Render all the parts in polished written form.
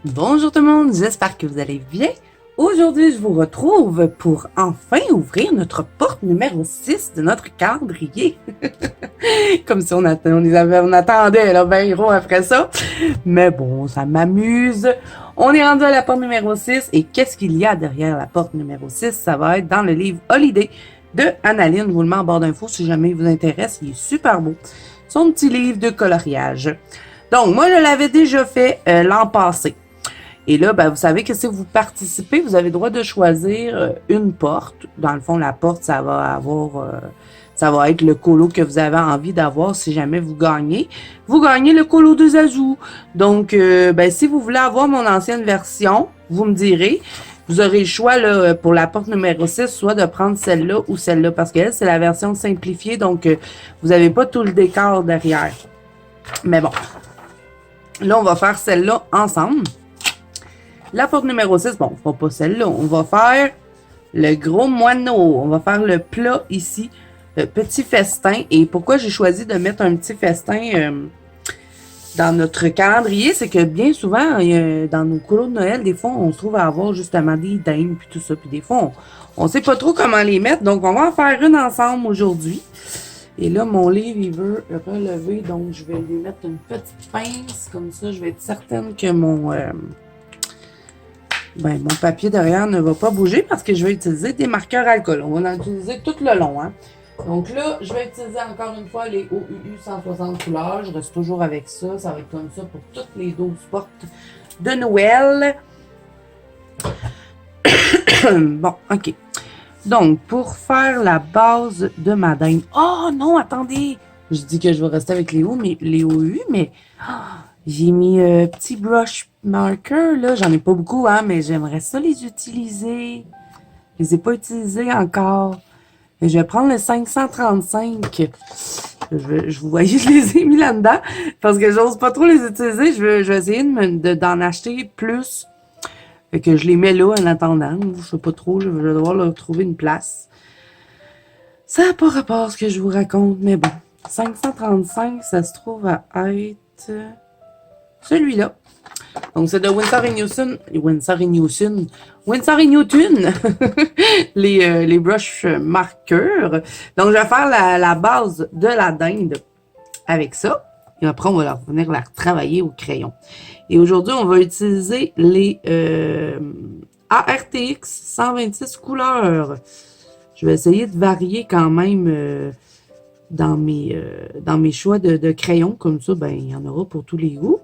Bonjour tout le monde, j'espère que vous allez bien. Aujourd'hui, je vous retrouve pour enfin ouvrir notre porte numéro 6 de notre calendrier. Comme si on attendait là, ben gros après ça. Mais bon, ça m'amuse. On est rendu à la porte numéro 6 et qu'est-ce qu'il y a derrière la porte numéro 6? Ça va être dans le livre Holiday de Annaline. Je vous le mets en barre d'infos si jamais il vous intéresse. Il est super beau. Son petit livre de coloriage. Donc, moi, je l'avais déjà fait l'an passé. Et là, ben, vous savez que si vous participez, vous avez le droit de choisir une porte. Dans le fond, la porte, ça va être le colo que vous avez envie d'avoir si jamais vous gagnez. Vous gagnez le colo de Zazu. Donc, ben, si vous voulez avoir mon ancienne version, vous me direz. Vous aurez le choix là, pour la porte numéro 6, soit de prendre celle-là ou celle-là, parce qu'elle, c'est la version simplifiée, donc vous n'avez pas tout le décor derrière. Mais bon, là, on va faire celle-là ensemble. La porte numéro 6, bon, on ne fera pas celle-là. On va faire le gros moineau. On va faire le plat ici, le petit festin. Et pourquoi j'ai choisi de mettre un petit festin dans notre calendrier, c'est que bien souvent, dans nos colos de Noël, des fois, on se trouve à avoir justement des dindes puis tout ça. Puis des fois, on ne sait pas trop comment les mettre. Donc, on va en faire une ensemble aujourd'hui. Et là, mon livre, il veut relever. Donc, je vais lui mettre une petite pince. Comme ça, je vais être certaine que mon papier derrière ne va pas bouger parce que je vais utiliser des marqueurs alcool. On va en utiliser tout le long. Hein. Donc là, je vais utiliser encore une fois les OUU 160 couleurs. Je reste toujours avec ça. Ça va être comme ça pour toutes les 12 portes de Noël. Bon, OK. Donc, pour faire la base de ma dinde... Oh non, attendez! Je dis que je vais rester avec les OUU, mais... J'ai mis petit brush marker, là. J'en ai pas beaucoup, hein, mais j'aimerais ça les utiliser. Je les ai pas utilisés encore. Et je vais prendre le 535. Je vous voyez, je les ai mis là-dedans. Parce que j'ose pas trop les utiliser. Je vais essayer d'en acheter plus. Fait que je les mets là en attendant. Je sais pas trop. Je vais devoir leur trouver une place. Ça n'a pas rapport à ce que je vous raconte, mais bon. 535, ça se trouve à être... celui-là. Donc, c'est de Winsor & Newton. les brush marqueurs. Donc, je vais faire la base de la dinde avec ça. Et après, on va venir la retravailler au crayon. Et aujourd'hui, on va utiliser les ARTX 126 couleurs. Je vais essayer de varier quand même dans mes choix de crayons. Comme ça, ben, il y en aura pour tous les goûts.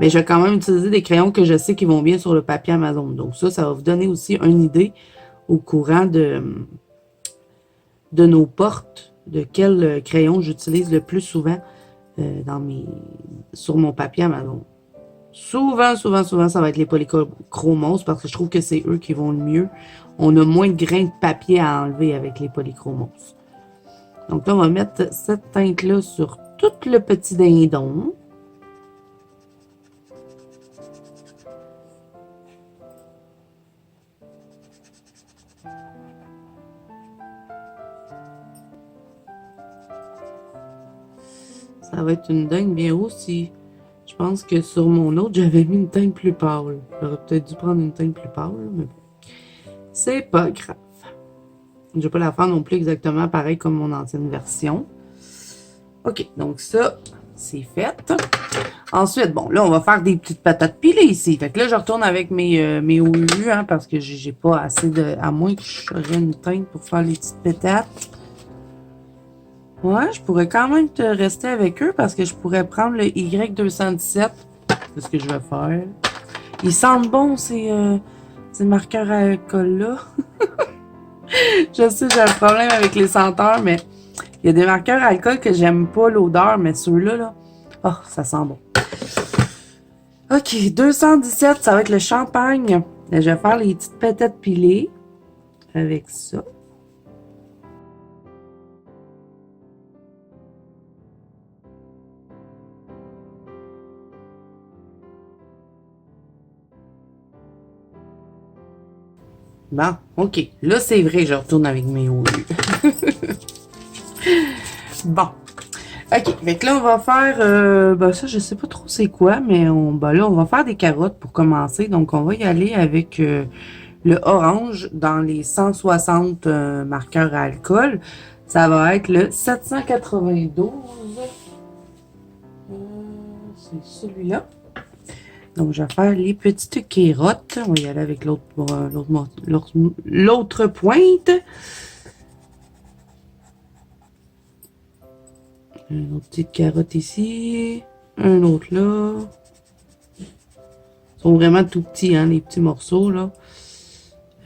Mais je vais quand même utiliser des crayons que je sais qui vont bien sur le papier Amazon. Donc ça va vous donner aussi une idée au courant de nos portes, de quel crayon j'utilise le plus souvent sur mon papier Amazon. Souvent, ça va être les polychromos parce que je trouve que c'est eux qui vont le mieux. On a moins de grains de papier à enlever avec les polychromos. Donc là, on va mettre cette teinte-là sur tout le petit dindon. Ça va être une dinde bien aussi. Je pense que sur mon autre, j'avais mis une teinte plus pâle. J'aurais peut-être dû prendre une teinte plus pâle, mais bon. C'est pas grave. Je vais pas la faire non plus exactement pareil comme mon ancienne version. OK, donc ça, c'est fait. Ensuite, bon, là, on va faire des petites patates pilées ici. Fait que là, je retourne avec mes OU, hein, parce que j'ai pas assez de... À moins que j'aurais une teinte pour faire les petites pétates. Ouais, je pourrais quand même te rester avec eux parce que je pourrais prendre le Y217. C'est ce que je vais faire. Ils sentent bon, ces marqueurs à alcool-là. Je sais, j'ai un problème avec les senteurs, mais il y a des marqueurs à alcool que j'aime pas l'odeur, mais ceux-là, là, oh, ça sent bon. OK, 217, ça va être le champagne. Là, je vais faire les petites pétates pilées avec ça. Bon, OK. Là, c'est vrai, je retourne avec mes OU. Bon. OK, fait que là, on va faire, ben ça, je sais pas trop c'est quoi, mais là, on va faire des carottes pour commencer. Donc, on va y aller avec le orange dans les 160 marqueurs à alcool. Ça va être le 792. C'est celui-là. Donc, je vais faire les petites carottes. On va y aller avec l'autre pointe. Une autre petite carotte ici. Un autre là. Ils sont vraiment tout petits, hein, les petits morceaux, là.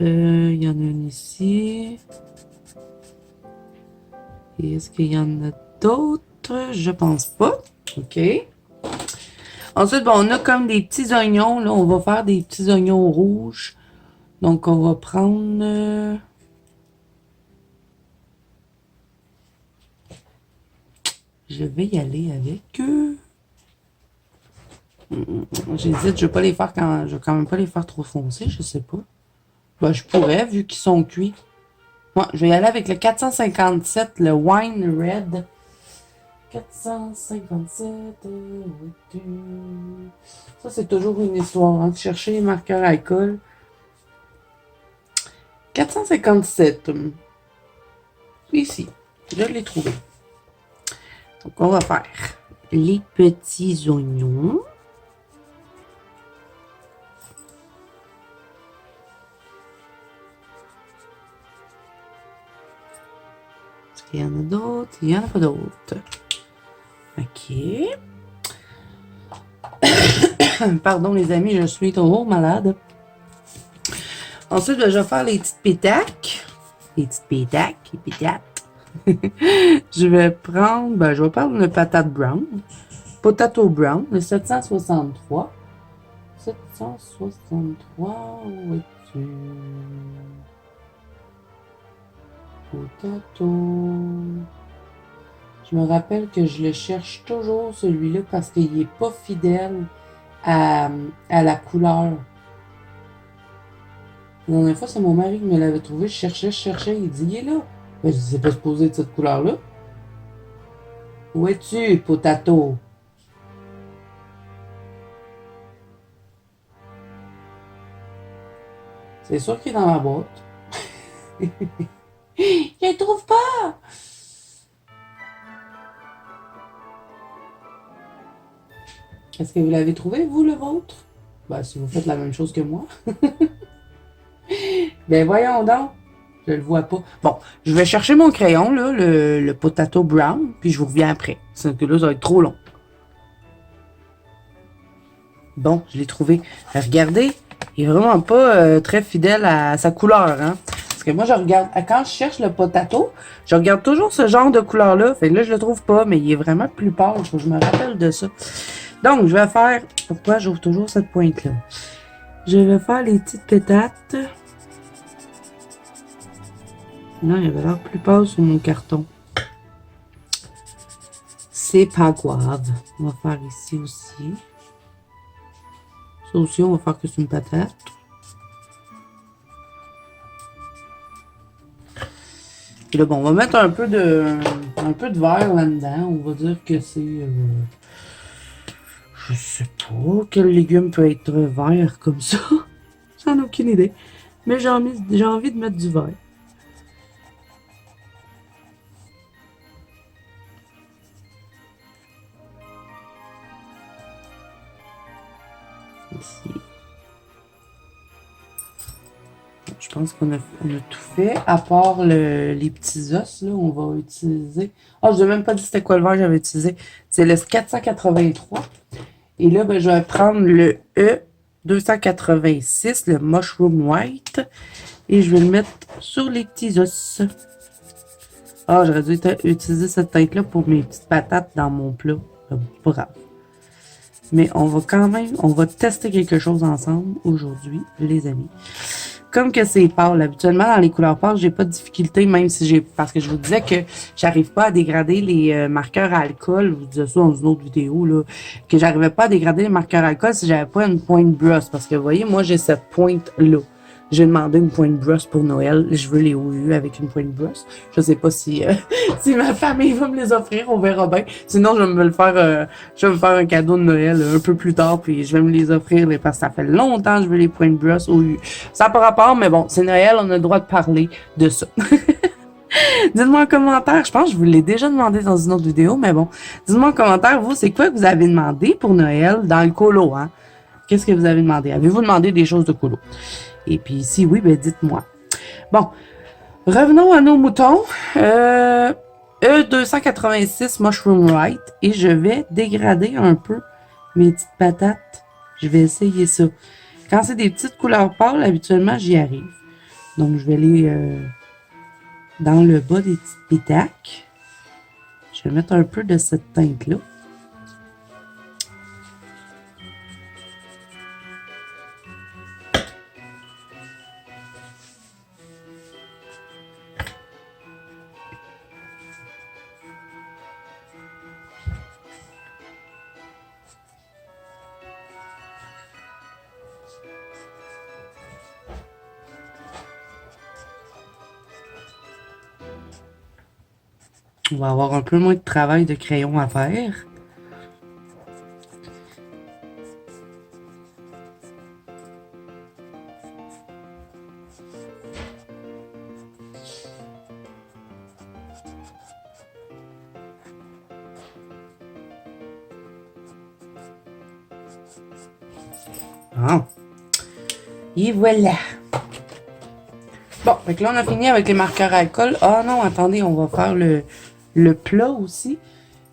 Il y en a un ici. Et est-ce qu'il y en a d'autres? Je pense pas. OK. Ensuite, bon, on a comme des petits oignons, là. On va faire des petits oignons rouges. Donc, on va prendre... Je vais y aller avec eux. J'hésite, je vais pas les faire je vais quand même pas les faire trop foncés, je sais pas. Ben, je pourrais, vu qu'ils sont cuits. Moi, je vais y aller avec le 457, le Wine Red. 457. Ça, c'est toujours une histoire, hein, de chercher les marqueurs alcool. 457. Ici, je l'ai trouvé. Donc, on va faire les petits oignons. Est-ce qu'il y en a d'autres? Il n'y en a pas d'autres. OK. Pardon, les amis, je suis trop malade. Ensuite, je vais faire les petites pétaques. Les petites pétaques, les pétates. Je vais prendre une patate brown. Potato brown, le 763. 763, où es-tu? Potato. Je me rappelle que je le cherche toujours, celui-là, parce qu'il n'est pas fidèle à la couleur. La dernière fois, c'est mon mari qui me l'avait trouvé. Je cherchais. Il dit, il est là. Ben, je dis, c'est pas supposé de cette couleur-là. Où es-tu, potato? C'est sûr qu'il est dans ma boîte. Je ne trouve pas! Est-ce que vous l'avez trouvé, vous, le vôtre? Ben, si vous faites la même chose que moi. Ben, voyons donc. Je le vois pas. Bon, je vais chercher mon crayon, là, le potato brown, puis je vous reviens après. C'est que là, ça va être trop long. Bon, je l'ai trouvé. Regardez, il est vraiment pas très fidèle à sa couleur, hein. Parce que moi, quand je cherche le potato, je regarde toujours ce genre de couleur-là. Fait que là, je le trouve pas, mais il est vraiment plus pâle. Il faut que je me rappelle de ça. Donc, je vais faire... Pourquoi j'ouvre toujours cette pointe-là? Je vais faire les petites pétates. Non, il avait l'air plus pâle sur mon carton. C'est pas grave. On va faire ici aussi. Ça aussi, on va faire que c'est une patate. Et là, bon, on va mettre un peu de verre là-dedans. On va dire que c'est... je sais pas quel légume peut être vert comme ça. J'en ai aucune idée. Mais j'ai envie de mettre du vert. Ici. Je pense qu'on a tout fait, à part les petits os, là, on va utiliser... Ah, je ne vous ai même pas dit c'était quoi le verre que j'avais utilisé. C'est le 483. Et là, ben, je vais prendre le E286, le Mushroom White, et je vais le mettre sur les petits os. Ah, j'aurais dû utiliser cette teinte-là pour mes petites patates dans mon plat. Pas grave. Mais on va tester quelque chose ensemble aujourd'hui, les amis. Comme que c'est pâle, habituellement dans les couleurs pâles, j'ai pas de difficulté, même si parce que je vous disais que j'arrive pas à dégrader les marqueurs à alcool, je vous disais ça dans une autre vidéo, là, que j'arrivais pas à dégrader les marqueurs à alcool si j'avais pas une pointe brosse, parce que vous voyez, moi j'ai cette pointe-là. J'ai demandé une pointe brosse pour Noël. Je veux les OU avec une pointe brosse. Je sais pas si, si ma famille va me les offrir. On verra bien. Sinon, je vais me le faire, je vais me faire un cadeau de Noël un peu plus tard. Puis je vais me les offrir parce que ça fait longtemps que je veux les pointe brosse OU. Ça n'a pas rapport, mais bon, c'est Noël. On a le droit de parler de ça. Dites-moi en commentaire. Je pense que je vous l'ai déjà demandé dans une autre vidéo, mais bon. Dites-moi en commentaire, vous, c'est quoi que vous avez demandé pour Noël dans le colo, hein? Qu'est-ce que vous avez demandé? Avez-vous demandé des choses de colo? Et puis, si oui, ben dites-moi. Bon, revenons à nos moutons. E286 Mushroom White. Et je vais dégrader un peu mes petites patates. Je vais essayer ça. Quand c'est des petites couleurs pâles, habituellement, j'y arrive. Donc, je vais les... dans le bas des petites pétaques. Je vais mettre un peu de cette teinte-là. On va avoir un peu moins de travail de crayon à faire. Ah. Et voilà. Bon, fait que là, on a fini avec les marqueurs à alcool. Ah non, attendez, on va faire le plat aussi.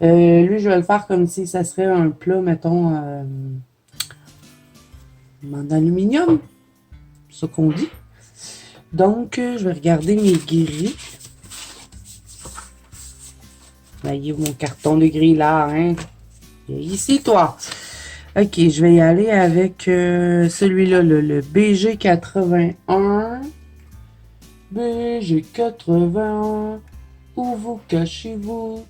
Lui, je vais le faire comme si ça serait un plat, mettons, en aluminium. C'est ça qu'on dit. Donc, je vais regarder mes grilles. Là, il y a mon carton de grille là, hein. Il est ici, toi. Ok, je vais y aller avec celui-là, le BG81. BG81, où vous cachez-vous?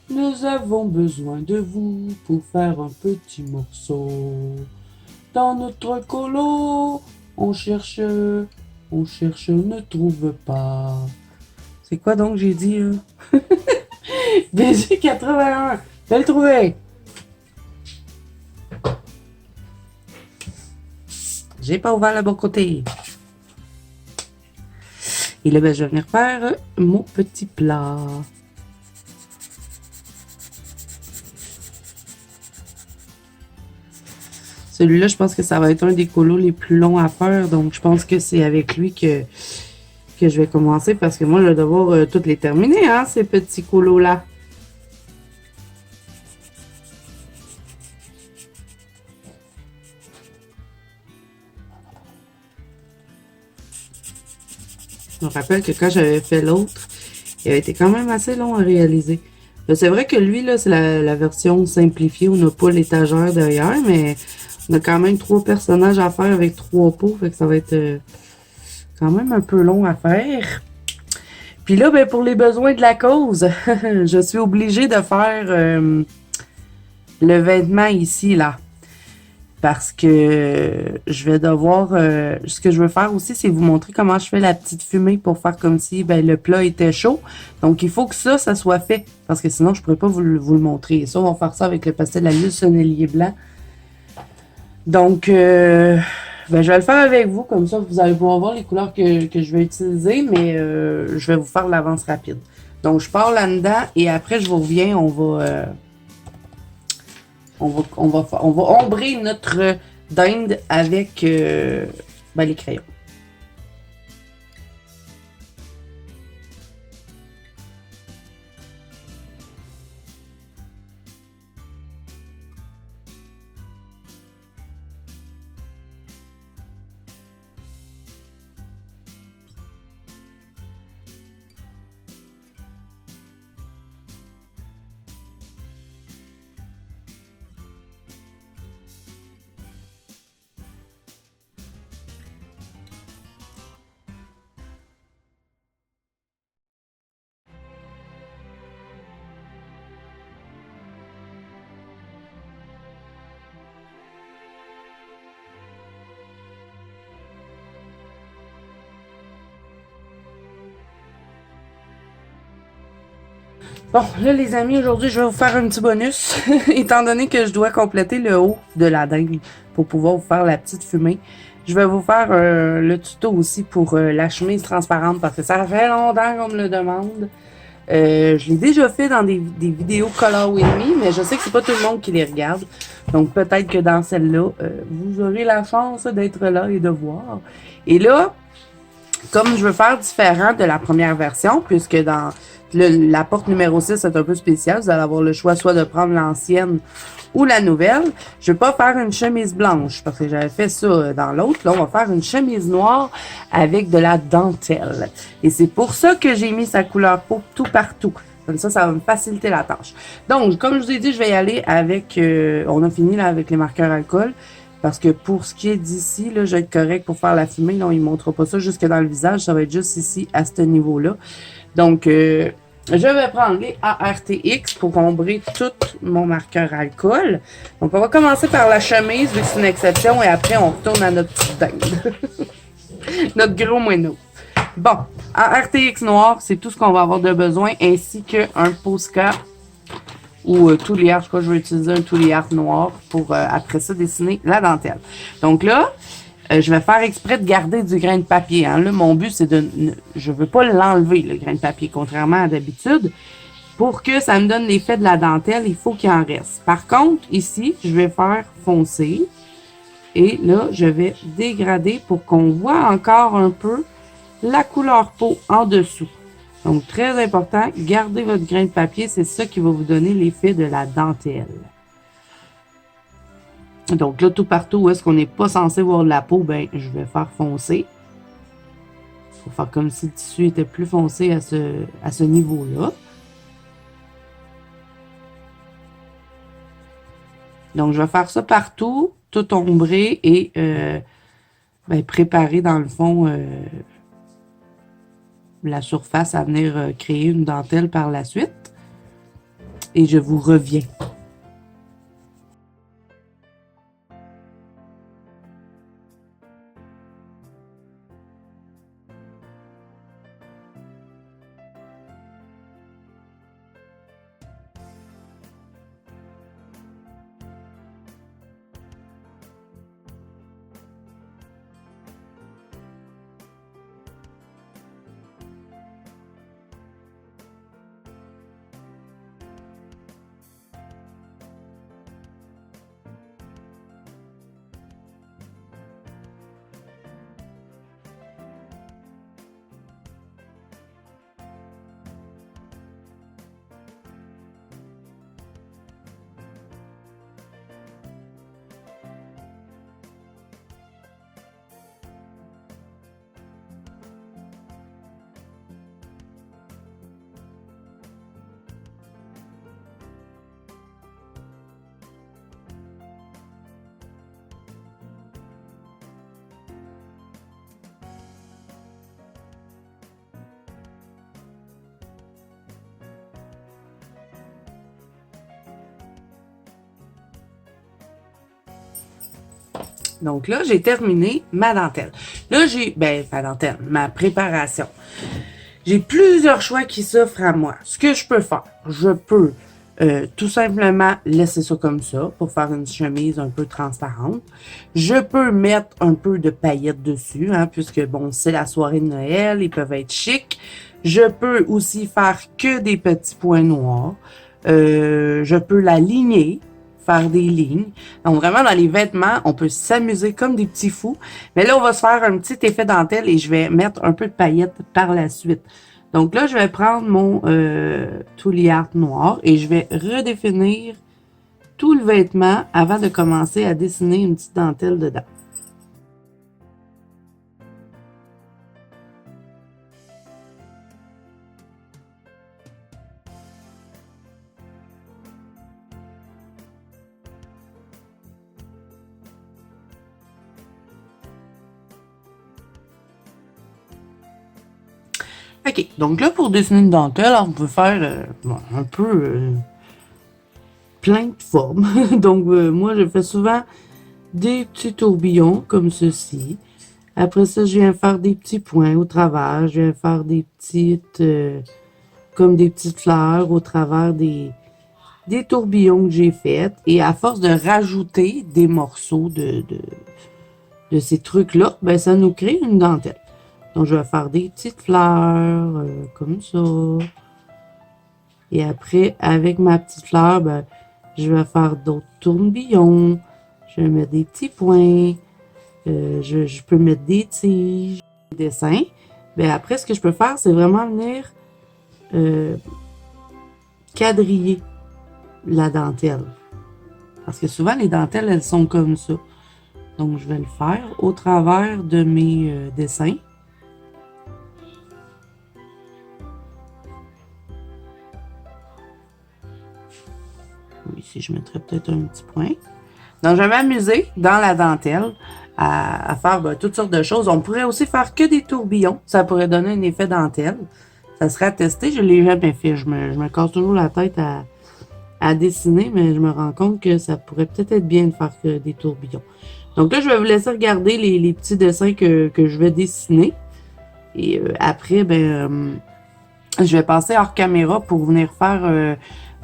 Nous avons besoin de vous pour faire un petit morceau. Dans notre colo, on cherche, ne trouve pas. C'est quoi donc j'ai dit? BG81, je l'ai trouvé. J'ai pas ouvert le bon côté. Et là, ben, je vais venir faire mon petit plat. Celui-là, je pense que ça va être un des colos les plus longs à faire. Donc, je pense que c'est avec lui que je vais commencer. Parce que moi, je vais devoir toutes les terminer, hein, ces petits colos-là. Je me rappelle que quand j'avais fait l'autre, il avait été quand même assez long à réaliser. C'est vrai que lui, là, c'est la version simplifiée. On n'a pas l'étagère derrière, mais on a quand même 3 personnages à faire avec 3 pots. Fait que ça va être quand même un peu long à faire. Puis là, ben, pour les besoins de la cause, je suis obligée de faire le vêtement ici, là. Parce que je vais devoir... ce que je veux faire aussi, c'est vous montrer comment je fais la petite fumée pour faire comme si ben, le plat était chaud. Donc, il faut que ça soit fait. Parce que sinon, je ne pourrais pas vous le montrer. Ça, on va faire ça avec le pastel à l'huile sonnelier blanc. Donc, ben, je vais le faire avec vous. Comme ça, vous allez pouvoir voir les couleurs que je vais utiliser. Mais je vais vous faire l'avance rapide. Donc, je pars là-dedans et après, je vous reviens. On va ombrer notre dinde avec ben, les crayons. Bon, là, les amis, aujourd'hui, je vais vous faire un petit bonus, étant donné que je dois compléter le haut de la dinde pour pouvoir vous faire la petite fumée. Je vais vous faire le tuto aussi pour la chemise transparente parce que ça fait longtemps qu'on me le demande. Je l'ai déjà fait dans des vidéos Color With Me, mais je sais que c'est pas tout le monde qui les regarde. Donc peut-être que dans celle-là, vous aurez la chance d'être là et de voir. Et là, comme je veux faire différent de la première version, puisque dans la porte numéro 6 est un peu spéciale, vous allez avoir le choix soit de prendre l'ancienne ou la nouvelle. Je ne vais pas faire une chemise blanche parce que j'avais fait ça dans l'autre. Là, on va faire une chemise noire avec de la dentelle. Et c'est pour ça que j'ai mis sa couleur peau tout partout. Comme ça va me faciliter la tâche. Donc, comme je vous ai dit, je vais y aller avec... on a fini là avec les marqueurs alcool. Parce que pour ce qui est d'ici, là, je vais être correct pour faire la fumée. Là, il ne montrera pas ça jusque dans le visage. Ça va être juste ici, à ce niveau-là. Donc, je vais prendre les ARTX pour ombrer tout mon marqueur alcool. Donc, on va commencer par la chemise, vu que c'est une exception, et après, on retourne à notre petite dinde. Notre gros moineau. Bon, ARTX noir, c'est tout ce qu'on va avoir de besoin, ainsi qu'un Posca ou touliard. Je crois que je vais utiliser un touliard noir pour, après ça, dessiner la dentelle. Donc là, je vais faire exprès de garder du grain de papier. Hein. Là, mon but, c'est de... Je veux pas l'enlever, le grain de papier, contrairement à d'habitude. Pour que ça me donne l'effet de la dentelle, il faut qu'il en reste. Par contre, ici, je vais faire foncer. Et là, je vais dégrader pour qu'on voit encore un peu la couleur peau en dessous. Donc, très important, gardez votre grain de papier. C'est ça qui va vous donner l'effet de la dentelle. Donc là, tout partout où est-ce qu'on n'est pas censé voir de la peau, ben, je vais faire foncer. Pour faire comme si le tissu était plus foncé à ce niveau-là. Donc, je vais faire ça partout, tout ombré et ben, préparer dans le fond la surface à venir créer une dentelle par la suite. Et je vous reviens. Donc là, j'ai terminé ma dentelle. Là, ma préparation. J'ai plusieurs choix qui s'offrent à moi. Ce que je peux faire, je peux tout simplement laisser ça comme ça pour faire une chemise un peu transparente. Je peux mettre un peu de paillettes dessus, hein, puisque bon, c'est la soirée de Noël, ils peuvent être chics. Je peux aussi faire que des petits points noirs. Je peux l'aligner, faire des lignes. Donc vraiment, dans les vêtements, on peut s'amuser comme des petits fous. Mais là, on va se faire un petit effet dentelle et je vais mettre un peu de paillettes par la suite. Donc là, je vais prendre mon touliard noir et je vais redéfinir tout le vêtement avant de commencer à dessiner une petite dentelle dedans. OK, donc là, pour dessiner une dentelle, on peut faire un peu plein de formes. Donc, moi, je fais souvent des petits tourbillons comme ceci. Après ça, je viens faire des petits points au travers. Je viens faire des petites comme des petites fleurs au travers des tourbillons que j'ai faits. Et à force de rajouter des morceaux de ces trucs-là, ben ça nous crée une dentelle. Donc, je vais faire des petites fleurs, comme ça. Et après, avec ma petite fleur, ben, je vais faire d'autres tourbillons. Je vais mettre des petits points. Je peux mettre des tiges, des dessins. Ben, après, ce que je peux faire, c'est vraiment venir quadriller la dentelle. Parce que souvent, les dentelles, elles sont comme ça. Donc, je vais le faire au travers de mes dessins. Ici, je mettrais peut-être un petit point. Donc, je vais m'amuser dans la dentelle à faire toutes sortes de choses. On pourrait aussi faire que des tourbillons. Ça pourrait donner un effet dentelle. Ça serait à tester. Je ne l'ai jamais fait. Je me casse toujours la tête à dessiner, mais je me rends compte que ça pourrait peut-être être bien de faire que des tourbillons. Donc là, je vais vous laisser regarder les petits dessins que je vais dessiner. Et après, je vais passer hors caméra pour venir faire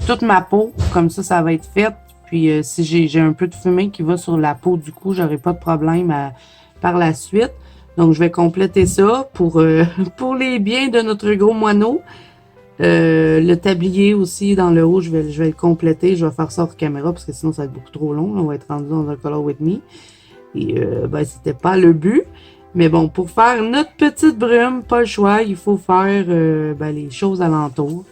toute ma peau. Comme ça va être fait. Puis si j'ai un peu de fumée qui va sur la peau du cou, j'aurai pas de problème par la suite. Donc, je vais compléter ça pour les biens de notre gros moineau. Le tablier aussi dans le haut, je vais le compléter. Je vais faire ça hors caméra parce que sinon ça va être beaucoup trop long. On va être rendu dans un Color With Me. Et c'était pas le but. Mais bon, pour faire notre petite brume, pas le choix, il faut faire les choses alentours.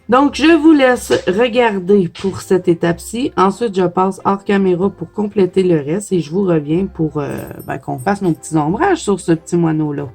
Donc, je vous laisse regarder pour cette étape-ci. Ensuite, je passe hors caméra pour compléter le reste et je vous reviens pour qu'on fasse nos petits ombrages sur ce petit moineau-là.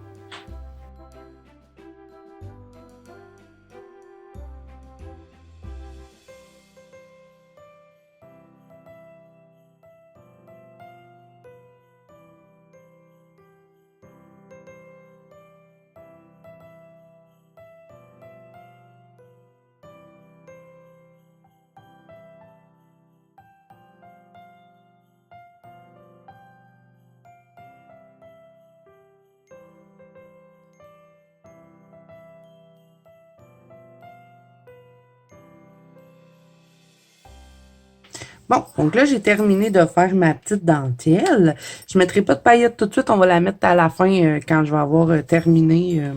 Bon, donc là, j'ai terminé de faire ma petite dentelle. Je ne mettrai pas de paillettes tout de suite. On va la mettre à la fin quand je vais avoir terminé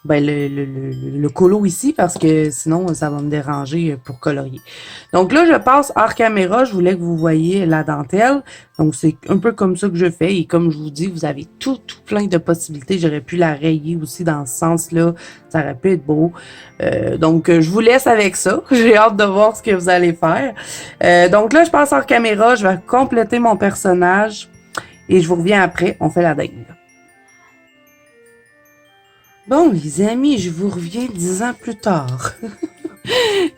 le colo ici parce que sinon, ça va me déranger pour colorier. Donc là, je passe hors caméra. Je voulais que vous voyiez la dentelle. Donc, c'est un peu comme ça que je fais. Et comme je vous dis, vous avez tout plein de possibilités. J'aurais pu la rayer aussi dans ce sens-là. Ça aurait pu être beau. Donc, je vous laisse avec ça. J'ai hâte de voir ce que vous allez faire. Donc là, je passe hors caméra. Je vais compléter mon personnage. Et je vous reviens après. On fait la dingue. Bon, les amis, je vous reviens 10 ans plus tard.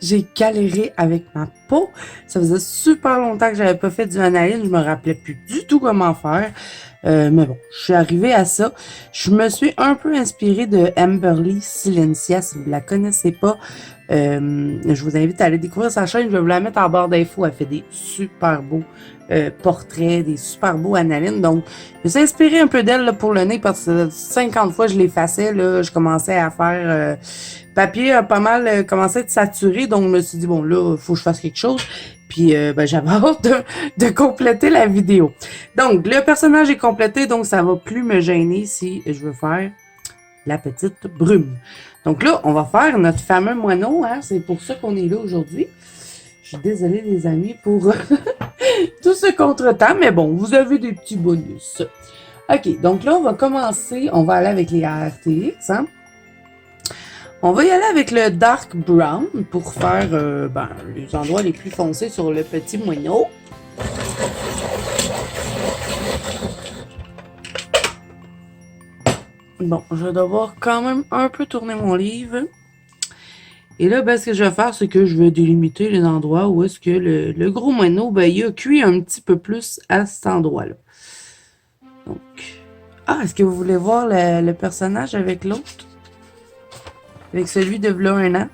J'ai galéré avec ma peau. Ça faisait super longtemps que j'avais pas fait du aniline. Je me rappelais plus du tout comment faire. Mais bon, je suis arrivée à ça. Je me suis un peu inspirée de Amberly Silencia. Si vous ne la connaissez pas, je vous invite à aller découvrir sa chaîne. Je vais vous la mettre en barre d'infos. Elle fait des super beaux portraits, des super beaux analines. Donc, je me suis inspirée un peu d'elle pour le nez parce que 50 fois je l'effaçais. Je commençais à faire... papier a pas mal commencé à être saturé. Donc, je me suis dit, bon, là, il faut que je fasse quelque chose. Puis, j'avais hâte de compléter la vidéo. Donc, le personnage est complété. Donc, ça va plus me gêner si je veux faire la petite brume. Donc là, on va faire notre fameux moineau. Hein? C'est pour ça qu'on est là aujourd'hui. Je suis désolée, les amis, pour tout ce contretemps. Mais bon, vous avez des petits bonus. OK, donc là, on va commencer. On va aller avec les RTX. Hein? On va y aller avec le dark brown pour faire les endroits les plus foncés sur le petit moineau. Bon, je vais devoir quand même un peu tourner mon livre. Et là, ce que je vais faire, c'est que je vais délimiter les endroits où est-ce que le gros moineau, il a cuit un petit peu plus à cet endroit-là. Donc, est-ce que vous voulez voir le personnage avec l'autre? Avec celui de v'là 1 an?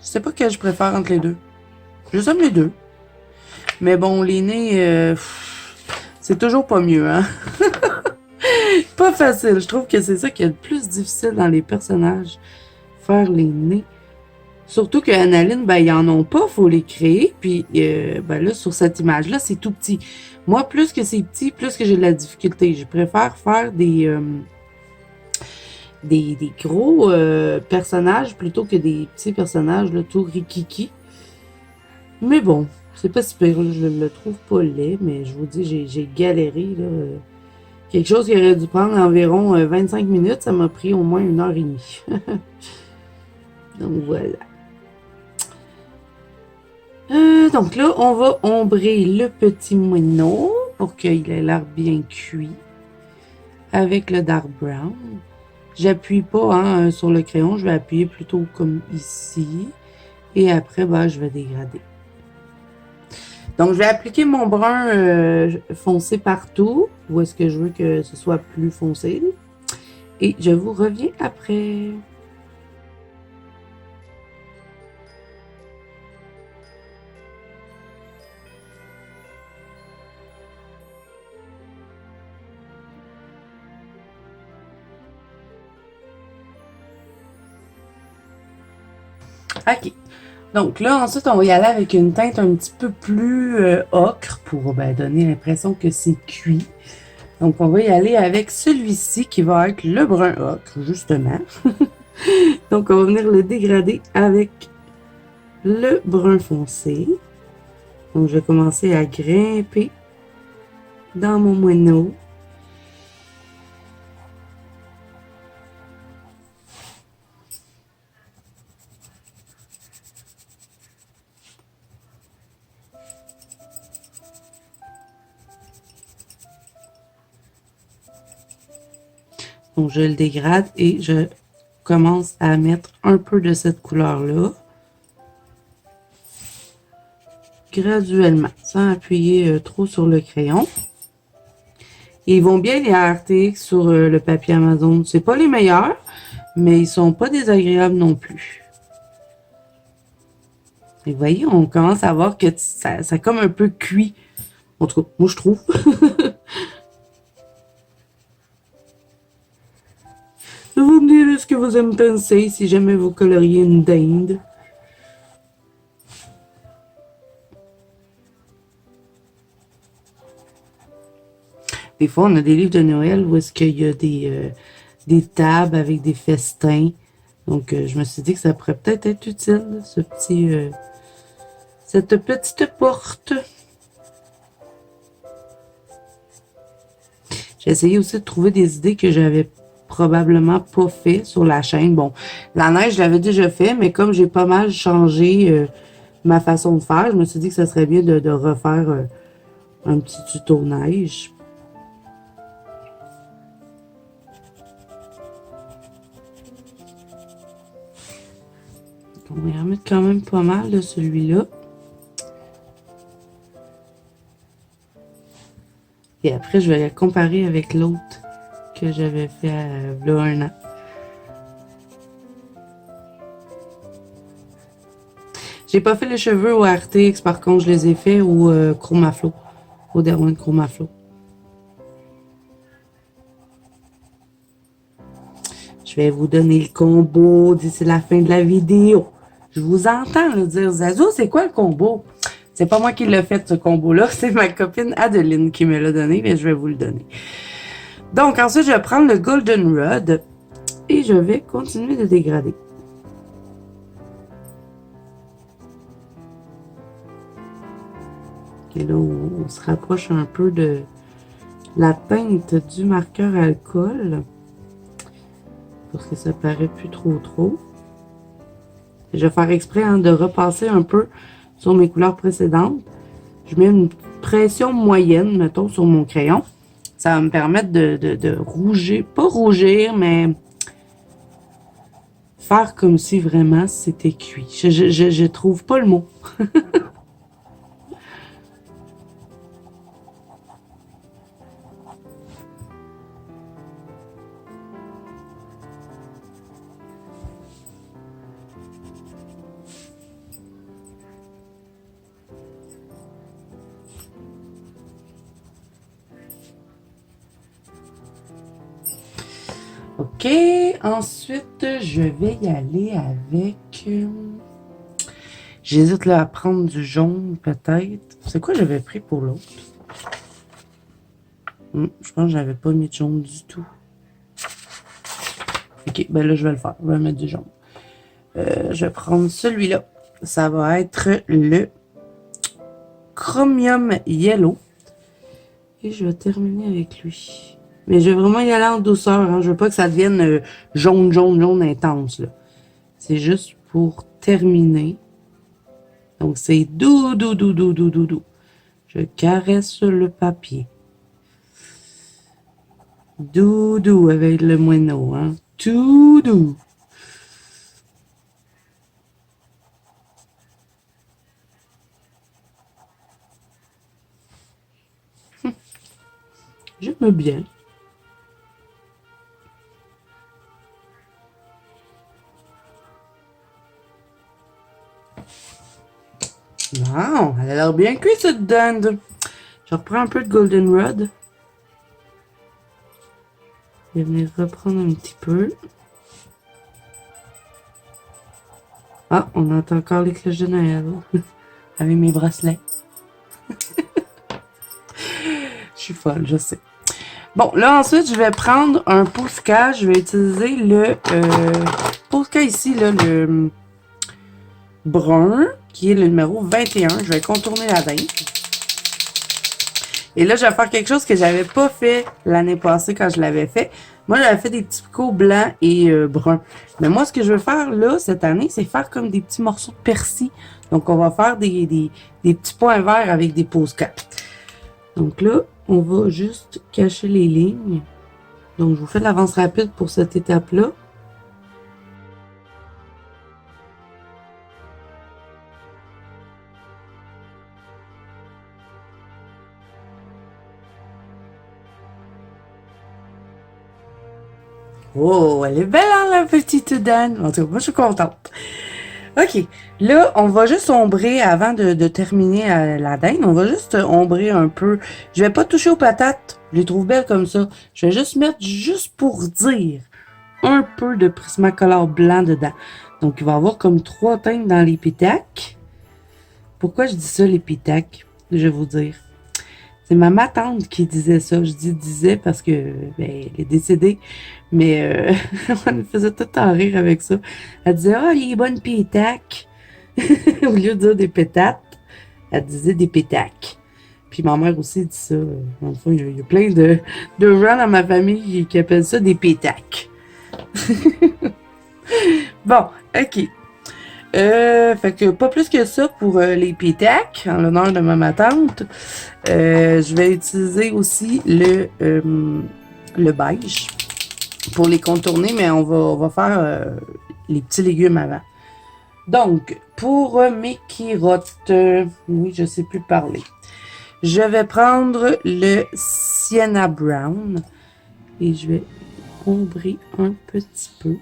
Je sais pas quel je préfère entre les deux. Je aime les deux. Mais bon, les nez, c'est toujours pas mieux, hein? Pas facile. Je trouve que c'est ça qui est le plus difficile dans les personnages. Faire les nez. Surtout que Analine, ben, ils en ont pas, faut les créer. Puis, ben là, sur cette image-là, c'est tout petit. Moi, plus que c'est petit, plus que j'ai de la difficulté. Je préfère faire des gros personnages plutôt que des petits personnages, là, tout rikiki. Mais bon, c'est pas si pire. Je le trouve pas laid, mais je vous dis, j'ai galéré, là. Quelque chose qui aurait dû prendre environ 25 minutes, ça m'a pris au moins 1 heure et demie. Donc voilà. Donc là, on va ombrer le petit moineau pour qu'il ait l'air bien cuit avec le dark brown. J'appuie pas hein, sur le crayon, je vais appuyer plutôt comme ici. Et après, ben, je vais dégrader. Donc, je vais appliquer mon brun foncé partout. Où est-ce que je veux que ce soit plus foncé. Et je vous reviens après. OK. Donc là, ensuite, on va y aller avec une teinte un petit peu plus ocre pour ben, donner l'impression que c'est cuit. Donc, on va y aller avec celui-ci qui va être le brun ocre, justement. Donc, on va venir le dégrader avec le brun foncé. Donc, je vais commencer à grimper dans mon moineau. Donc, je le dégrade et je commence à mettre un peu de cette couleur-là. Graduellement, sans appuyer trop sur le crayon. Et ils vont bien les RTX sur le papier Amazon. C'est pas les meilleurs, mais ils sont pas désagréables non plus. Et vous voyez, on commence à voir que ça comme un peu cuit. En tout cas, moi je trouve. Vous me direz ce que vous en pensez si jamais vous coloriez une dinde. Des fois, on a des livres de Noël où est-ce qu'il y a des tables avec des festins. Donc, je me suis dit que ça pourrait peut-être être utile, cette petite porte. J'ai essayé aussi de trouver des idées que j'avais probablement pas fait sur la chaîne. Bon, la neige, je l'avais déjà fait, mais comme j'ai pas mal changé ma façon de faire, je me suis dit que ça serait bien de refaire un petit tuto neige. On va en mettre quand même pas mal de celui-là. Et après, je vais la comparer avec l'autre que j'avais fait il y a 1 an. J'ai pas fait les cheveux au RTX, par contre, je les ai fait au Chromaflow, au Derwent Chromaflow. Je vais vous donner le combo d'ici la fin de la vidéo. Je vous entends le dire, Zazo, c'est quoi le combo? C'est pas moi qui l'ai fait, ce combo-là. C'est ma copine Adeline qui me l'a donné, mais je vais vous le donner. Donc, ensuite, je vais prendre le Golden Rod et je vais continuer de dégrader. Et là, on se rapproche un peu de la teinte du marqueur alcool. Parce que ça paraît plus trop. Et je vais faire exprès hein, de repasser un peu sur mes couleurs précédentes. Je mets une pression moyenne, mettons, sur mon crayon. Ça va me permettre de rougir, pas rougir, mais faire comme si vraiment c'était cuit. Je trouve pas le mot. OK. Ensuite, je vais y aller avec... J'hésite là à prendre du jaune, peut-être. C'est quoi j'avais pris pour l'autre? Je pense que j'avais pas mis de jaune du tout. OK, ben là, je vais le faire. Je vais mettre du jaune. Je vais prendre celui-là. Ça va être le Chromium Yellow. Et je vais terminer avec lui. Mais je vais vraiment y aller en douceur. Hein. Je veux pas que ça devienne jaune, jaune, jaune intense. C'est juste pour terminer. Donc, c'est doux, doux, doux, doux, doux, doux, doux. Je caresse le papier. Doux, doux avec le moineau. Hein. Tout doux. J'aime bien. Wow, elle a l'air bien cuite cette dinde. Je reprends un peu de Golden Rod. Je vais venir reprendre un petit peu. Ah, on entend encore les cloches de Noël. Avec mes bracelets. Je suis folle, je sais. Bon, là ensuite, je vais prendre un Posca. Je vais utiliser le Posca ici, là, le brun, qui est le numéro 21. Je vais contourner la dinde. Et là, je vais faire quelque chose que j'avais pas fait l'année passée quand je l'avais fait. Moi, j'avais fait des petits picots blancs et bruns. Mais moi, ce que je veux faire là, cette année, c'est faire comme des petits morceaux de persil. Donc, on va faire des petits points verts avec des Posca. Donc là, on va juste cacher les lignes. Donc, je vous fais l'avance rapide pour cette étape-là. Oh, elle est belle, hein, la petite dame. En tout cas, moi, je suis contente. OK. Là, on va juste ombrer, avant de terminer la dinde, on va juste ombrer un peu. Je vais pas toucher aux patates. Je les trouve belles comme ça. Je vais juste mettre, juste pour dire, un peu de Prismacolor blanc dedans. Donc, il va y avoir comme 3 teintes dans les pétacs. Pourquoi je dis ça, les pétacs? Je vais vous dire. C'est ma tante qui disait ça. Je disais parce que ben, elle est décédée, mais on me faisait tout en rire avec ça. Elle disait ah les bonnes pétacs au lieu de dire des pétates, elle disait des pétacs. Puis ma mère aussi dit ça. Enfin, il y a plein de gens dans ma famille qui appellent ça des pétacs. Bon, ok. Fait que pas plus que ça pour les pétacs, en l'honneur de ma tante. Je vais utiliser aussi le beige pour les contourner, mais on va faire les petits légumes avant. Donc, pour mes kirottes, oui, je sais plus parler. Je vais prendre le Sienna Brown et je vais ombrer un petit peu.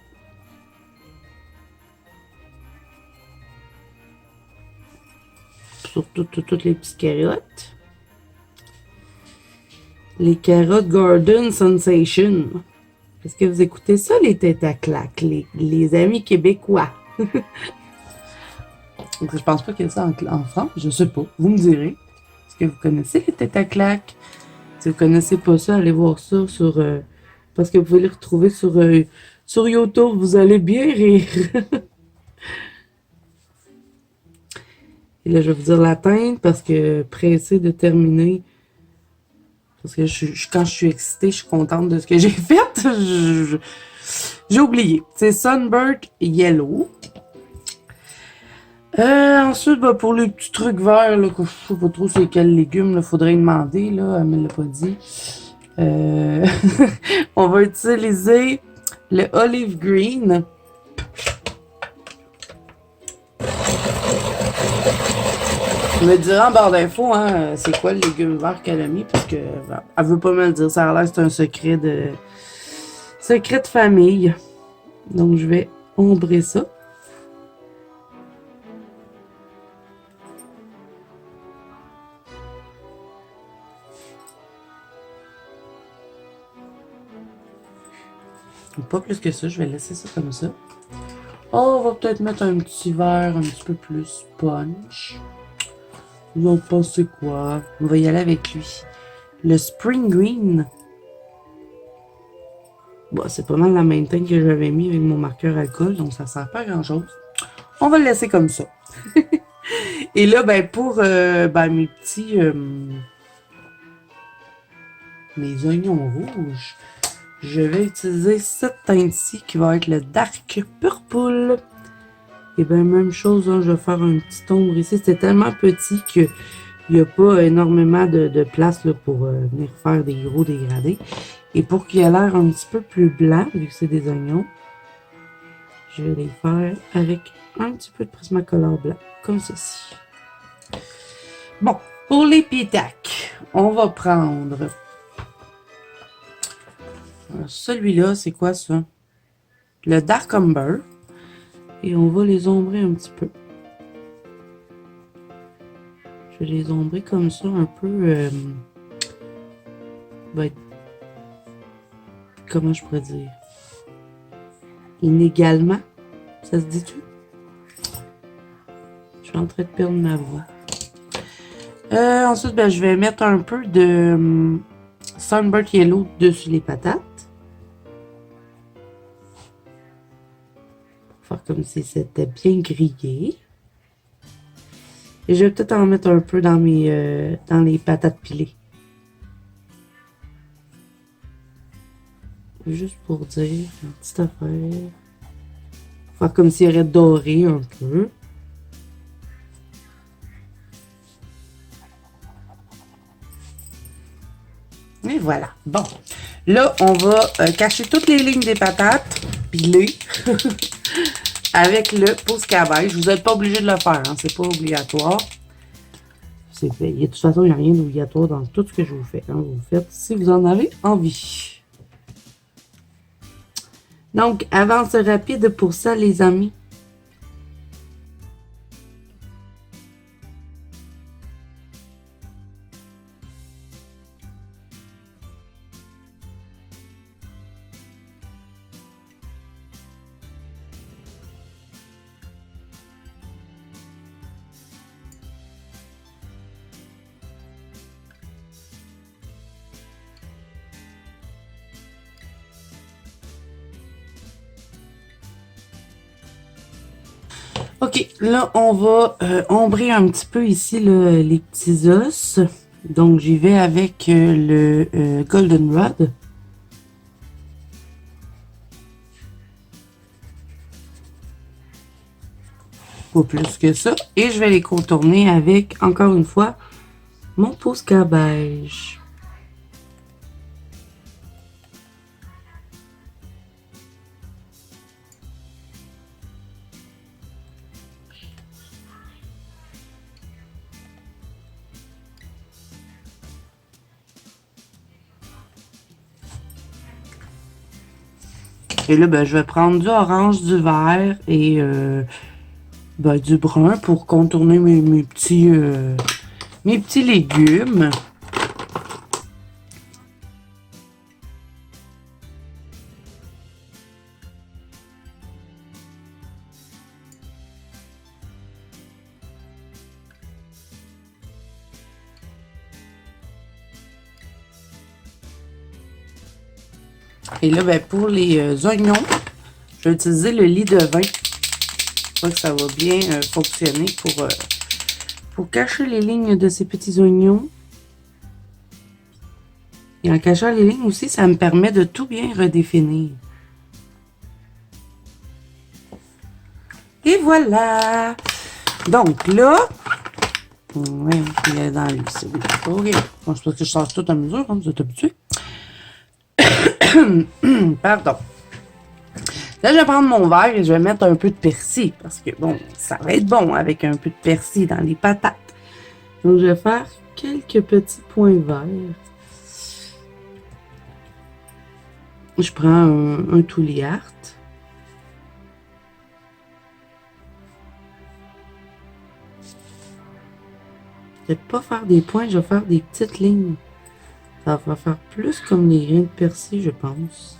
Sur toutes les petites carottes. Les carottes Garden Sensation. Est-ce que vous écoutez ça, les têtes à claques, les amis québécois? Je pense pas qu'il y a ça en France, je sais pas. Vous me direz. Est-ce que vous connaissez les têtes à claques? Si vous connaissez pas ça, allez voir ça sur... parce que vous pouvez les retrouver sur YouTube, vous allez bien rire. Et là, je vais vous dire la teinte parce que pressé de terminer. Parce que quand je suis excitée, je suis contente de ce que j'ai fait. J'ai oublié. C'est Sunbird Yellow. Ensuite, bah, pour les petits trucs verts, là, que je sais pas trop c'est quel légume, il faudrait demander, là, elle me l'a pas dit. On va utiliser le olive green. Je me dirai en barre d'infos, hein, c'est quoi le légume vert qu'elle a mis, parce que ben, elle veut pas me le dire. Ça a l'air que c'est un secret de famille. Donc, je vais ombrer ça. pas plus que ça. Je vais laisser ça comme ça. Oh, on va peut-être mettre un petit verre un petit peu plus punch. Vous en pensez quoi? On va y aller avec lui. Le Spring Green. Bon, c'est pas mal la même teinte que j'avais mis avec mon marqueur alcool, donc ça sert pas à grand chose. On va le laisser comme ça. Et là, ben, pour mes petits... mes oignons rouges, je vais utiliser cette teinte-ci qui va être le Dark Purple. Et bien, même chose, hein, je vais faire un petit ombre ici. C'est tellement petit qu'il n'y a pas énormément de place là, pour venir faire des gros dégradés. Et pour qu'il ait l'air un petit peu plus blanc, vu que c'est des oignons, je vais les faire avec un petit peu de Prismacolor blanc, comme ceci. Bon, pour les pétacs, on va prendre... Celui-là, c'est quoi ça? Le Dark Umber. Et on va les ombrer un petit peu. Je vais les ombrer comme ça, un peu... comment je pourrais dire? Inégalement. Ça se dit-tu? Je suis en train de perdre ma voix. Ensuite, je vais mettre un peu de Sunburst Yellow dessus les patates. Pour faire comme si c'était bien grillé. Et je vais peut-être en mettre un peu dans les patates pilées. Juste pour dire, une petite affaire. Faire comme s'il y aurait doré un peu. Et voilà. Bon. Là, on va cacher toutes les lignes des patates pilées avec le Posca beige. Vous n'êtes pas obligé de le faire. Hein, c'est pas obligatoire. De toute façon, il n'y a rien d'obligatoire dans tout ce que je vous fais. Hein, vous faites si vous en avez envie. Donc, avance rapide pour ça, les amis. Ok, là, on va ombrer un petit peu ici les petits os. Donc, j'y vais avec le Goldenrod. Pas plus que ça. Et je vais les contourner avec, encore une fois, mon Posca beige. Et là, je vais prendre du orange, du vert et du brun pour contourner mes petits légumes. Et là, pour les oignons, je vais utiliser le lit de vin. Je crois que ça va bien fonctionner pour cacher les lignes de ces petits oignons. Et en cachant les lignes aussi, ça me permet de tout bien redéfinir. Et voilà! Donc là, ouais, il est dans lui, c'est OK. Bon, c'est parce que je sors tout à mesure, hein, vous êtes habitués. Pardon. Là, je vais prendre mon verre et je vais mettre un peu de persil. Parce que, bon, ça va être bon avec un peu de persil dans les patates. Donc, je vais faire quelques petits points verts. Je prends un Touliart. Je vais pas faire des points, je vais faire des petites lignes. Ça va faire plus comme les grains de persil, je pense.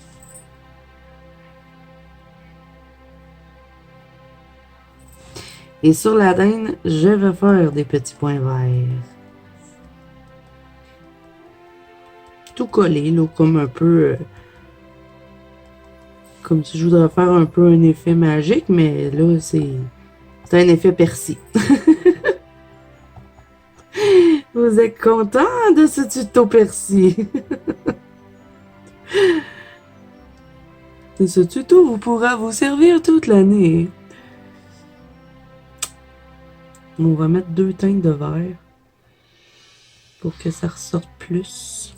Et sur la dinde, je vais faire des petits points verts. Tout collé, là, comme un peu... comme si je voudrais faire un peu un effet magique, mais là, c'est un effet persil. Vous êtes content de ce tuto persil? Et ce tuto vous pourra vous servir toute l'année. On va mettre 2 teintes de vert pour que ça ressorte plus.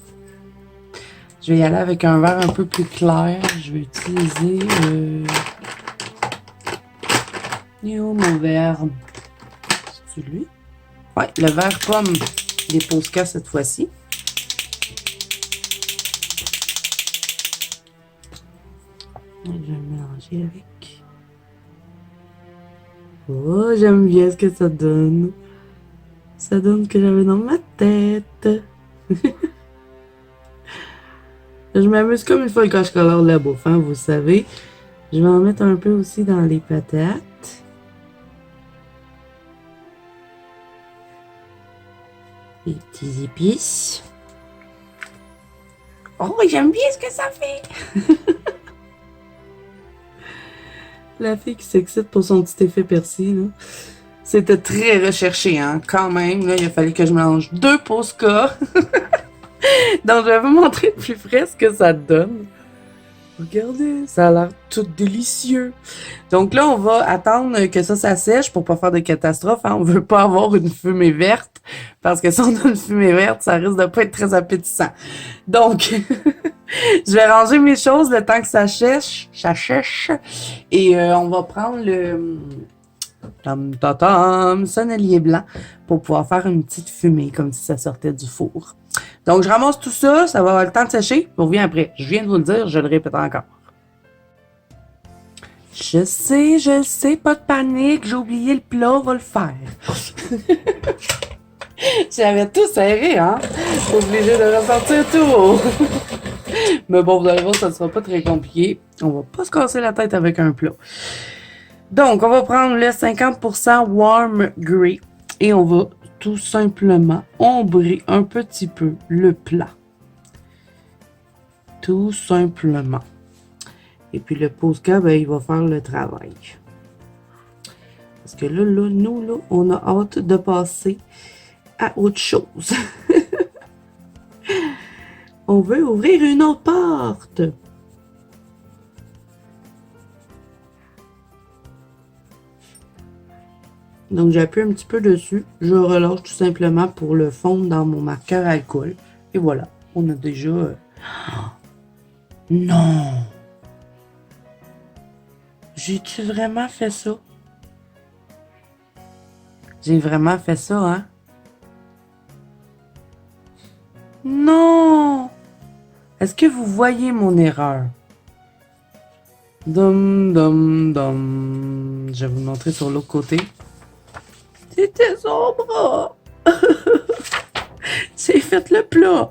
Je vais y aller avec un vert un peu plus clair. Je vais utiliser mon vert. C'est lui? Ouais, le vert pomme des Posca cette fois-ci. Je vais mélanger avec. Oh, j'aime bien ce que ça donne. Ça donne ce que j'avais dans ma tête. Je m'amuse comme une fois quand je colore la bouffe, hein, vous savez. Je vais en mettre un peu aussi dans les patates. Les petits épices. Oh, j'aime bien ce que ça fait! La fille qui s'excite pour son petit effet persil, là. C'était très recherché, hein, quand même. Là, il a fallu que je mélange 2 Posca. Donc, je vais vous montrer de plus près ce que ça donne. Regardez, ça a l'air tout délicieux. Donc là, on va attendre que ça sèche pour pas faire de catastrophe. Hein. On veut pas avoir une fumée verte, parce que si on a une fumée verte, ça risque de pas être très appétissant. Donc, je vais ranger mes choses le temps que ça sèche. Et on va prendre le sonnelier blanc pour pouvoir faire une petite fumée, comme si ça sortait du four. Donc, je ramasse tout ça, ça va avoir le temps de sécher, on revient après. Je viens de vous le dire, je le répète encore. Je sais, pas de panique, j'ai oublié le plat, on va le faire. J'avais tout serré, hein? Obligé de ressortir tout. Mais bon, vous allez voir, ça ne sera pas très compliqué. On va pas se casser la tête avec un plat. Donc, on va prendre le 50% Warm Grey et on va tout simplement ombrer un petit peu le plat. Tout simplement. Et puis le Posca, ben, il va faire le travail. Parce que là, nous, on a hâte de passer à autre chose. On veut ouvrir une autre porte. Donc, j'appuie un petit peu dessus. Je relâche tout simplement pour le fondre dans mon marqueur alcool. Et voilà, on a déjà... Non! J'ai-tu vraiment fait ça? J'ai vraiment fait ça, hein? Non! Est-ce que vous voyez mon erreur? Dum. Je vais vous montrer sur l'autre côté. C'était son bras! J'ai fait le plat!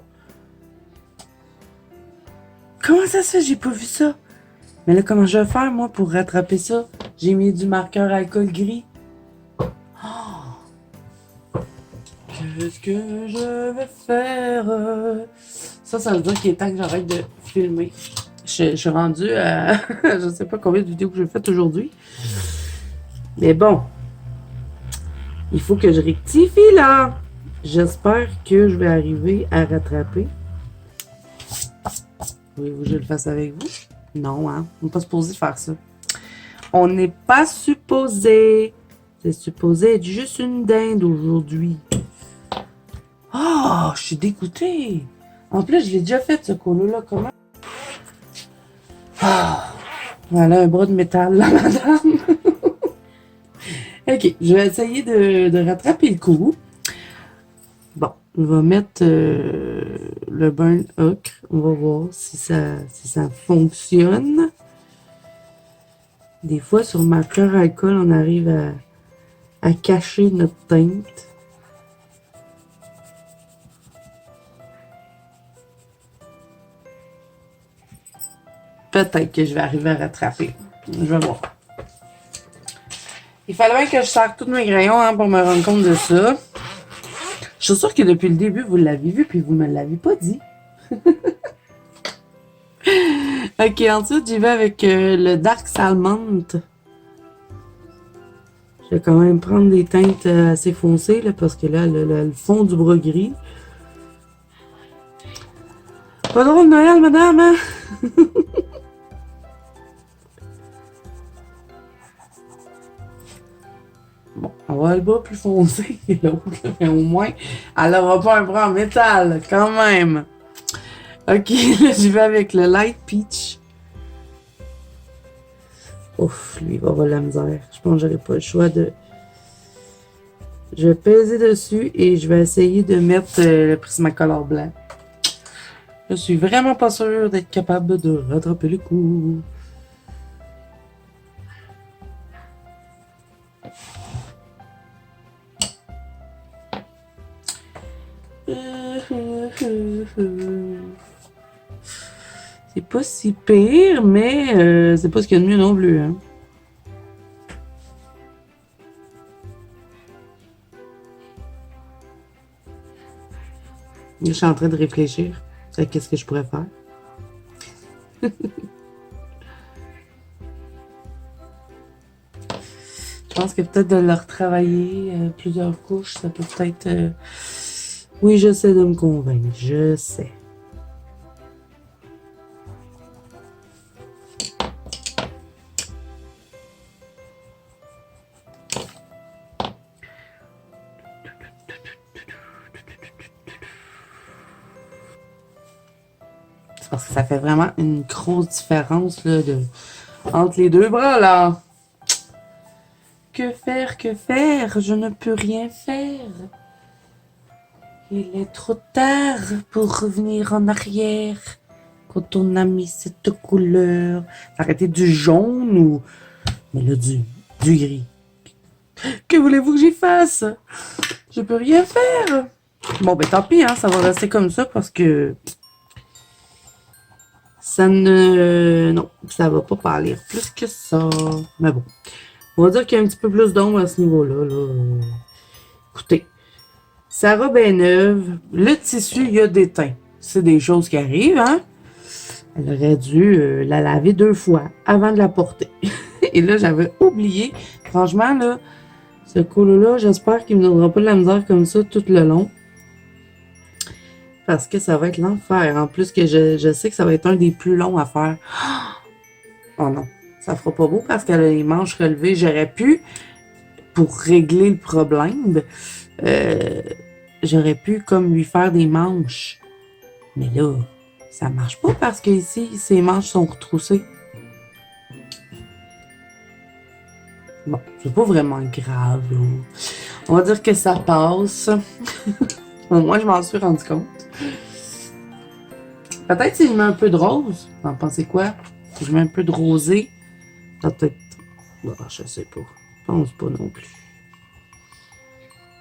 Comment ça se fait? J'ai pas vu ça. Mais là, comment je vais faire, moi, pour rattraper ça? J'ai mis du marqueur alcool gris. Oh! Qu'est-ce que je vais faire? Ça veut dire qu'il est temps que j'arrête de filmer. Je suis rendue à... je sais pas combien de vidéos que j'ai faites aujourd'hui. Mais bon. Il faut que je rectifie, là. J'espère que je vais arriver à rattraper. Voulez-vous que je le fasse avec vous? Non, hein? On n'est pas supposé faire ça. On n'est pas supposé. C'est supposé être juste une dinde aujourd'hui. Oh, je suis dégoûtée. En plus, je l'ai déjà fait, ce colo-là. Comment? Ah, voilà un bras de métal, là, madame. Ok, je vais essayer de rattraper le coup. Bon, on va mettre le burn ocre. On va voir si ça fonctionne. Des fois, sur marqueur alcool, on arrive à cacher notre teinte. Peut-être que je vais arriver à rattraper. Je vais voir. Il fallait bien que je sers tous mes crayons hein, pour me rendre compte de ça. Je suis sûre que depuis le début, vous l'avez vu, puis vous me l'avez pas dit. Ok, ensuite, j'y vais avec le Dark Salmon. Je vais quand même prendre des teintes assez foncées, là, parce que là, le fond du bras gris. Pas drôle Noël, madame, hein? Bon, on va le bas plus foncé que l'autre, mais au moins, elle n'aura pas un bras en métal, quand même. Ok, là, j'y vais avec le Light Peach. Ouf, lui, il va avoir la misère. Je pense que j'aurai pas le choix de... Je vais peser dessus et je vais essayer de mettre le Prismacolor blanc. Je suis vraiment pas sûre d'être capable de rattraper le coup. C'est pas si pire, mais c'est pas ce qu'il y a de mieux non plus. Hein. Je suis en train de réfléchir à qu'est-ce que je pourrais faire. Je pense que peut-être de leur travailler plusieurs couches, ça peut peut-être... Oui, j'essaie de me convaincre, je sais. C'est parce que ça fait vraiment une grosse différence là, entre les deux bras, là. Que faire, que faire? Je ne peux rien faire. Il est trop tard pour revenir en arrière. Quand on a mis cette couleur. Arrêtez du jaune ou... Mais là, du gris. Que voulez-vous que j'y fasse? Je peux rien faire. Bon, ben tant pis, hein, ça va rester comme ça parce que... Ça ne... Non, ça va pas parler plus que ça. Mais bon. On va dire qu'il y a un petit peu plus d'ombre à ce niveau-là. Là. Écoutez, sa robe est neuve. Le tissu, il y a des teints. C'est des choses qui arrivent, hein? Elle aurait dû la laver 2 fois avant de la porter. Et là, j'avais oublié. Franchement, là, ce colo-là, j'espère qu'il ne me donnera pas de la misère comme ça tout le long. Parce que ça va être l'enfer. En plus que je sais que ça va être un des plus longs à faire. Oh non. Ça fera pas beau parce qu'elle a les manches relevées. J'aurais pu, pour régler le problème, j'aurais pu comme lui faire des manches. Mais là, ça marche pas parce que ici, ses manches sont retroussées. Bon, c'est pas vraiment grave, là. On va dire que ça passe. Au moins, je m'en suis rendu compte. Peut-être si je mets un peu de rose. Vous en pensez quoi? Si je mets un peu de rosé. Peut-être. Bon, je sais pas. Je pense pas non plus.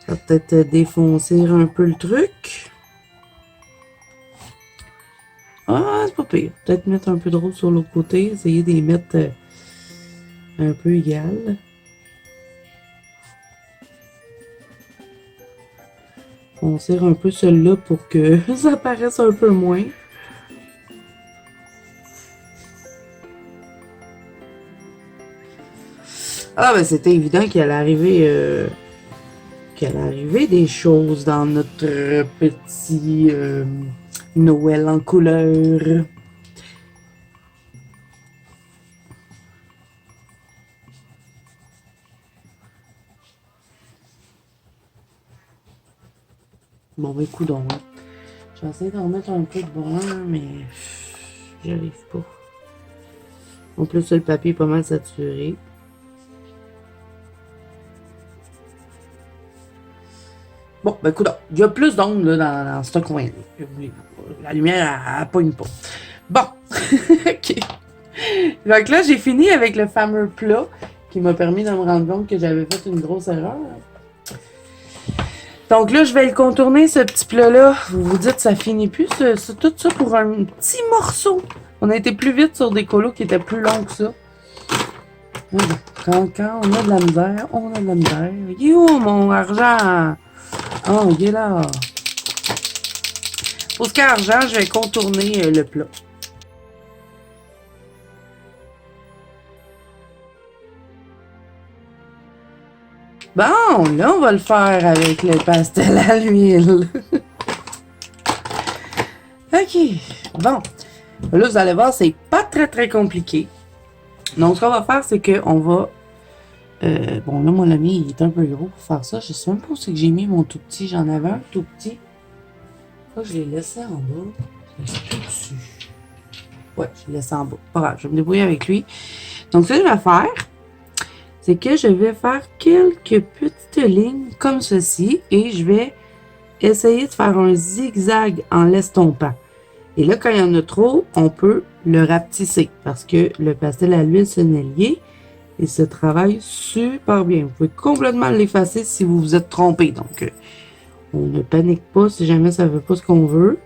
Ça va peut-être défoncer un peu le truc. Ah, c'est pas pire. Peut-être mettre un peu de rose sur l'autre côté. Essayer de les mettre un peu égales. On serre un peu celui-là pour que ça paraisse un peu moins. Ah, ben c'était évident qu'il allait arriver des choses dans notre petit Noël en couleur. Bon, ben, coudonc. Hein. Je vais essayer d'en mettre un peu de brun, mais j'arrive pas. En plus, le papier est pas mal saturé. Bon, ben écoute, il y a plus d'ombre dans ce coin-là. La lumière, elle pogne pas. Bon, ok. Donc là, j'ai fini avec le fameux plat qui m'a permis de me rendre compte que j'avais fait une grosse erreur. Donc là, je vais le contourner, ce petit plat-là. Vous vous dites, ça finit plus, tout ça pour un petit morceau. On a été plus vite sur des colos qui étaient plus longs que ça. Oui, quand on a de la misère, on a de la misère. Il est où mon argent? Oh, il est là. Pour ce qui est argent, je vais contourner le plat. Bon, là, on va le faire avec le pastel à l'huile. OK. Bon. Là, vous allez voir, c'est pas très compliqué. Donc, ce qu'on va faire, c'est qu'on va... bon, là, mon ami, il est un peu gros pour faire ça. Je sais même pas où c'est que j'ai mis mon tout petit. J'en avais un tout petit. Je l'ai laissé en bas. Je l'ai tout dessus. Ouais, je l'ai laissé en bas. Pas grave, je vais me débrouiller avec lui. Donc, ce que je vais faire, c'est que je vais faire quelques petites lignes comme ceci. Et je vais essayer de faire un zigzag en l'estompant. Et là, quand il y en a trop, on peut le rapetisser parce que le pastel à l'huile, c'est lié et se travaille super bien. Vous pouvez complètement l'effacer si vous vous êtes trompé. Donc, on ne panique pas si jamais ça ne veut pas ce qu'on veut.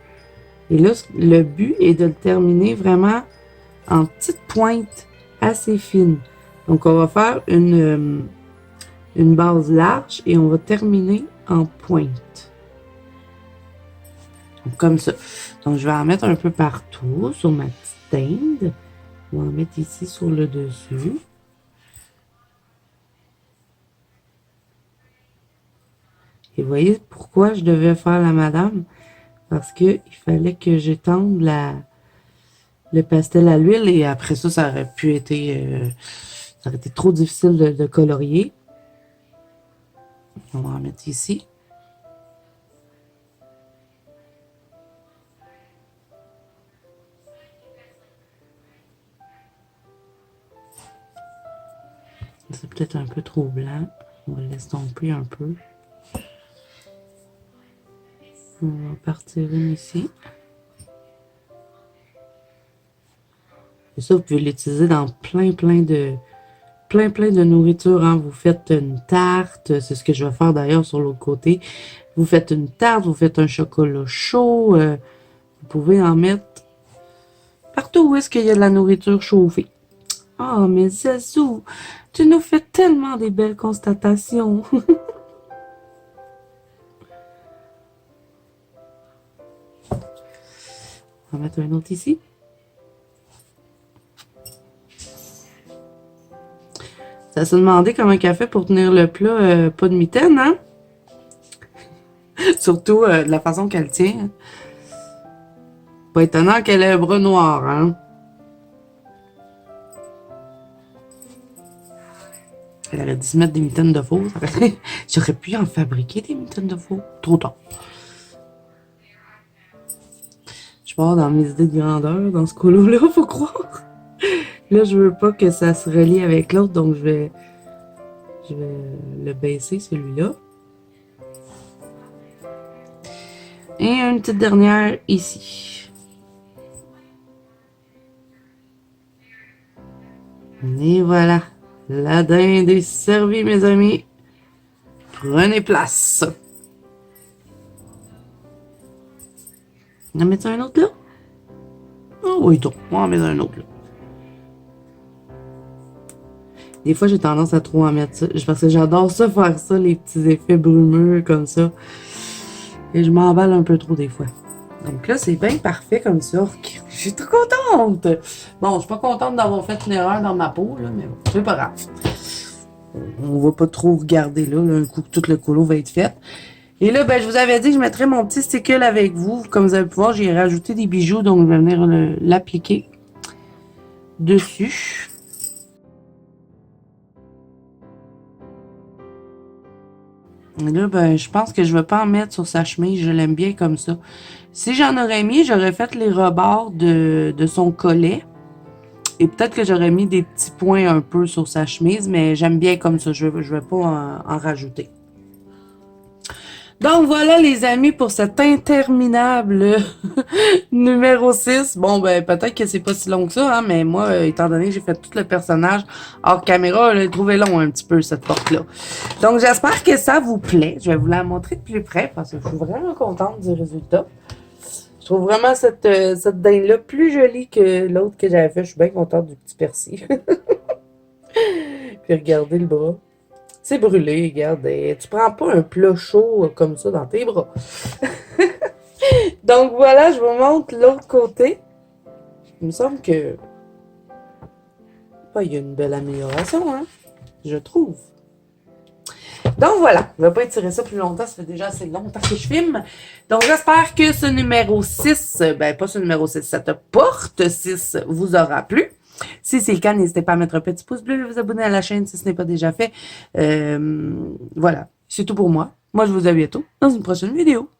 Et là, le but est de le terminer vraiment en petites pointes assez fines. Donc, on va faire une base large et on va terminer en pointe. Donc, comme ça. Donc, je vais en mettre un peu partout sur ma petite dinde. On va en mettre ici sur le dessus. Et vous voyez pourquoi je devais faire la madame? Parce qu'il fallait que j'étende le pastel à l'huile et après ça, ça aurait été trop difficile de colorier. On va en mettre ici. C'est peut-être un peu trop blanc. On va l'estomper un peu. On va partir une ici. Et ça, vous pouvez l'utiliser dans plein de nourriture. Hein. Vous faites une tarte, c'est ce que je vais faire d'ailleurs sur l'autre côté. Vous faites une tarte, vous faites un chocolat chaud. Vous pouvez en mettre partout où est-ce qu'il y a de la nourriture chauffée. Oh, mais Zazou, tu nous fais tellement des belles constatations. On va mettre un autre ici. Ça se demandait comment elle fait pour tenir le plat, pas de mitaine, hein? Surtout de la façon qu'elle tient. Pas étonnant qu'elle ait un bras noir, hein? Elle aurait dû se mettre des mitaines de faux. J'aurais pu en fabriquer des mitaines de faux. Trop tard. Je pars dans mes idées de grandeur dans ce colo-là, faut croire. Là, je veux pas que ça se relie avec l'autre, donc je vais le baisser, celui-là. Et une petite dernière ici. Et voilà. La dinde est servie, mes amis. Prenez place. On va mettre un autre là? Oh oui, donc, on va en mettre un autre là. Des fois, j'ai tendance à trop en mettre ça. Parce que j'adore ça, faire ça, les petits effets brumeux comme ça. Et je m'emballe un peu trop des fois. Donc là, c'est bien parfait comme ça. Je suis trop contente. Bon, je suis pas contente d'avoir fait une erreur dans ma peau, là, mais bon, c'est pas grave. On va pas trop regarder là, un coup que tout le colo va être fait. Et là, ben, je vous avais dit que je mettrais mon petit sticker avec vous. Comme vous allez pouvoir, j'ai rajouté des bijoux, donc je vais venir l'appliquer dessus. Et là, ben, je pense que je vais pas en mettre sur sa chemise. Je l'aime bien comme ça. Si j'en aurais mis, j'aurais fait les rebords de son collet. Et peut-être que j'aurais mis des petits points un peu sur sa chemise, mais j'aime bien comme ça. Je vais pas en rajouter. Donc voilà les amis pour cet interminable numéro 6. Bon ben peut-être que c'est pas si long que ça, hein, mais moi, étant donné que j'ai fait tout le personnage hors caméra, je l'ai trouvé long un petit peu cette porte-là. Donc j'espère que ça vous plaît. Je vais vous la montrer de plus près parce que je suis vraiment contente du résultat. Je trouve vraiment cette dinde-là plus jolie que l'autre que j'avais fait. Je suis bien contente du petit persil. Puis regardez le bras. C'est brûlé, regardez. Tu prends pas un plat chaud comme ça dans tes bras. Donc voilà, je vous montre l'autre côté. Il me semble que... il y a une belle amélioration, hein? Je trouve. Donc voilà, je ne vais pas étirer ça plus longtemps, ça fait déjà assez longtemps que je filme. Donc j'espère que ce numéro 6, pas ce numéro 6, cette porte 6 vous aura plu. Si c'est le cas, n'hésitez pas à mettre un petit pouce bleu et vous abonner à la chaîne si ce n'est pas déjà fait. Voilà, c'est tout pour moi. Moi, je vous dis à bientôt dans une prochaine vidéo.